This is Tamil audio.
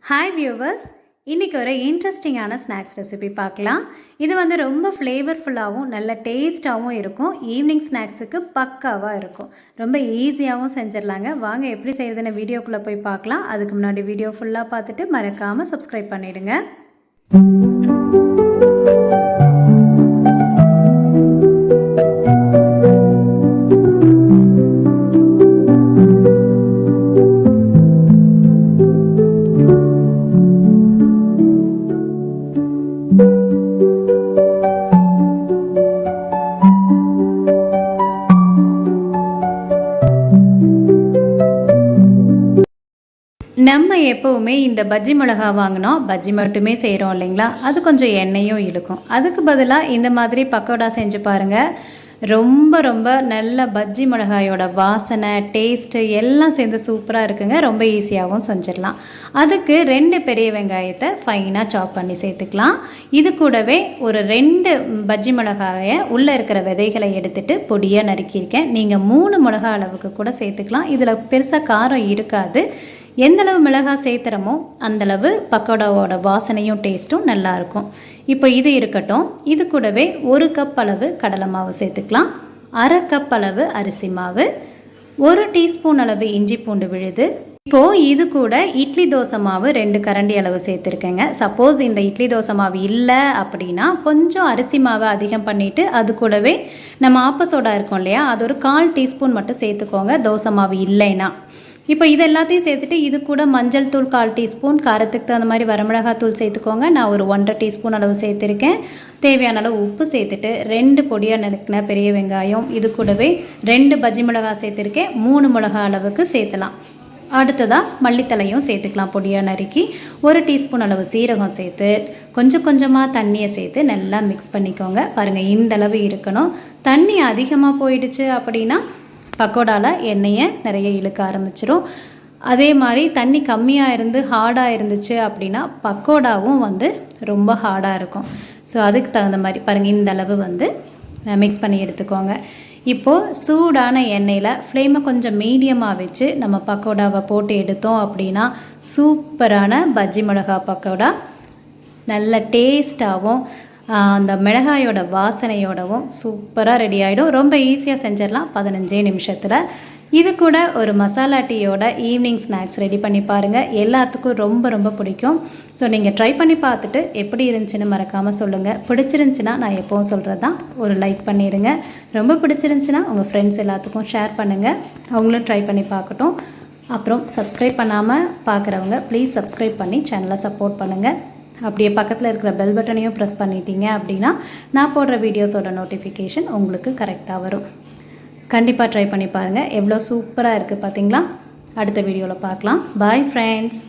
ஹாய் வியூவர்ஸ், இன்றைக்கி ஒரு இன்ட்ரெஸ்டிங்கான ஸ்நாக்ஸ் ரெசிபி பார்க்கலாம். இது ரொம்ப ஃப்ளேவர்ஃபுல்லாகவும் நல்ல டேஸ்ட்டாகவும் இருக்கும். ஈவினிங் ஸ்நாக்ஸுக்கு பக்காவாக இருக்கும். ரொம்ப ஈஸியாகவும் செஞ்சிடலாங்க. வாங்க எப்படி செய்கிறதுன்னு வீடியோக்குள்ளே போய் பார்க்கலாம். அதுக்கு முன்னாடி வீடியோ ஃபுல்லாக பார்த்துட்டு மறக்காமல் சப்ஸ்கிரைப் பண்ணிவிடுங்க. நம்ம எப்போவுமே இந்த பஜ்ஜி மிளகா வாங்கினோம், பஜ்ஜி மட்டுமே செய்கிறோம் இல்லைங்களா, அது கொஞ்சம் எண்ணெயும் இழுக்கும். அதுக்கு பதிலாக இந்த மாதிரி பக்கோடா செஞ்சு பாருங்கள். ரொம்ப ரொம்ப நல்ல பஜ்ஜி மிளகாயோட வாசனை, டேஸ்ட்டு எல்லாம் சேர்ந்து சூப்பராக இருக்குங்க. ரொம்ப ஈஸியாகவும் செஞ்சிடலாம். அதுக்கு 2 பெரிய வெங்காயத்தை ஃபைனாக சாப் பண்ணி சேர்த்துக்கலாம். இது கூடவே ஒரு 2 பஜ்ஜி மிளகாயை உள்ளே இருக்கிற விதைகளை எடுத்துகிட்டு பொடியாக நறுக்கியிருக்கேன். நீங்கள் 3 மிளகா அளவுக்கு கூட சேர்த்துக்கலாம். இதில் பெருசாக காரம் இருக்காது. எந்தளவு மிளகாய் சேர்த்துறமோ அந்தளவு பக்கோடாவோட வாசனையும் டேஸ்ட்டும் நல்லாயிருக்கும். இப்போ இது இருக்கட்டும். இது கூடவே 1 கப் அளவு கடலை மாவு சேர்த்துக்கலாம். 1/2 கப் அளவு அரிசி மாவு, 1 டீஸ்பூன் அளவு இஞ்சி பூண்டு விழுது. இப்போது இது கூட இட்லி தோசை மாவு 2 கரண்டி அளவு சேர்த்துருக்கேங்க. சப்போஸ் இந்த இட்லி தோசை மாவு இல்லை அப்படின்னா கொஞ்சம் அரிசி மாவை அதிகம் பண்ணிவிட்டு அது கூடவே நம்ம ஆப்ப சோடா இருக்கும் இல்லையா, அது ஒரு 1/4 டீஸ்பூன் மட்டும் சேர்த்துக்கோங்க தோசை மாவு இல்லைன்னா. இப்போ இது எல்லாத்தையும் சேர்த்துட்டு இது கூட மஞ்சள் தூள் 1/4 டீஸ்பூன், காரத்துக்கு தகுந்த மாதிரி வரமிளகாய் தூள் சேர்த்துக்கோங்க. நான் ஒரு 1.5 டீஸ்பூன் அளவு சேர்த்துருக்கேன். தேவையான அளவு உப்பு சேர்த்துட்டு 2 பொடியாக நறுக்கின பெரிய வெங்காயம், இது கூடவே 2 பஜ்ஜி மிளகாய் சேர்த்துருக்கேன். 3 மிளகா அளவுக்கு சேர்த்துலாம். அடுத்ததாக மல்லித்தலையும் சேர்த்துக்கலாம் பொடியாக நறுக்கி. 1 டீஸ்பூன் அளவு சீரகம் சேர்த்து கொஞ்சம் கொஞ்சமாக தண்ணியை சேர்த்து நல்லா மிக்ஸ் பண்ணிக்கோங்க. பாருங்கள், இந்தளவு இருக்கணும். தண்ணி அதிகமாக போயிடுச்சு அப்படின்னா பக்கோடாவில் எண்ணெயை நிறைய இழுக்க ஆரம்பிச்சிடும். அதே மாதிரி தண்ணி கம்மியாக இருந்து ஹார்டாக இருந்துச்சு அப்படின்னா பக்கோடாவும் ரொம்ப ஹார்டாக இருக்கும். ஸோ அதுக்கு தகுந்த மாதிரி பாருங்கள், இந்த அளவு மிக்ஸ் பண்ணி எடுத்துக்கோங்க. இப்போது சூடான எண்ணெயில் ஃப்ளேமை கொஞ்சம் மீடியமாக வச்சு நம்ம பக்கோடாவை போட்டு எடுத்தோம் அப்படின்னா சூப்பரான பஜ்ஜி மிளகா பக்கோடா நல்ல டேஸ்ட்டாகவும் அந்த மிளகாயோட வாசனையோடவும் சூப்பராக ரெடி ஆகிடும். ரொம்ப ஈஸியாக செஞ்சிடலாம் 15 நிமிஷத்தில். இது கூட ஒரு மசாலா டீயோட ஈவினிங் ஸ்நாக்ஸ் ரெடி பண்ணி பாருங்கள். எல்லாத்துக்கும் ரொம்ப ரொம்ப பிடிக்கும். ஸோ நீங்கள் ட்ரை பண்ணி பார்த்துட்டு எப்படி இருந்துச்சுன்னு மறக்காமல் சொல்லுங்கள். பிடிச்சிருந்துச்சின்னா நான் எப்போவும் சொல்கிறது தான், ஒரு லைக் பண்ணிடுங்க. ரொம்ப பிடிச்சிருந்துச்சின்னா உங்கள் ஃப்ரெண்ட்ஸ் எல்லாத்துக்கும் ஷேர் பண்ணுங்கள், அவங்களும் ட்ரை பண்ணி பார்க்கட்டும். அப்புறம் சப்ஸ்கிரைப் பண்ணாமல் பார்க்குறவங்க ப்ளீஸ் சப்ஸ்கிரைப் பண்ணி சேனலை சப்போர்ட் பண்ணுங்கள். அப்படியே பக்கத்தில் இருக்கிற பெல் பட்டனையும் ப்ரெஸ் பண்ணிட்டீங்க அப்படின்னா நான் போடுற வீடியோஸோட நோட்டிஃபிகேஷன் உங்களுக்கு கரெக்டாக வரும். கண்டிப்பாக ட்ரை பண்ணி பாருங்கள். எவ்வளோ சூப்பராக இருக்குது பார்த்தீங்களா? அடுத்த வீடியோவில் பார்க்கலாம். Bye friends.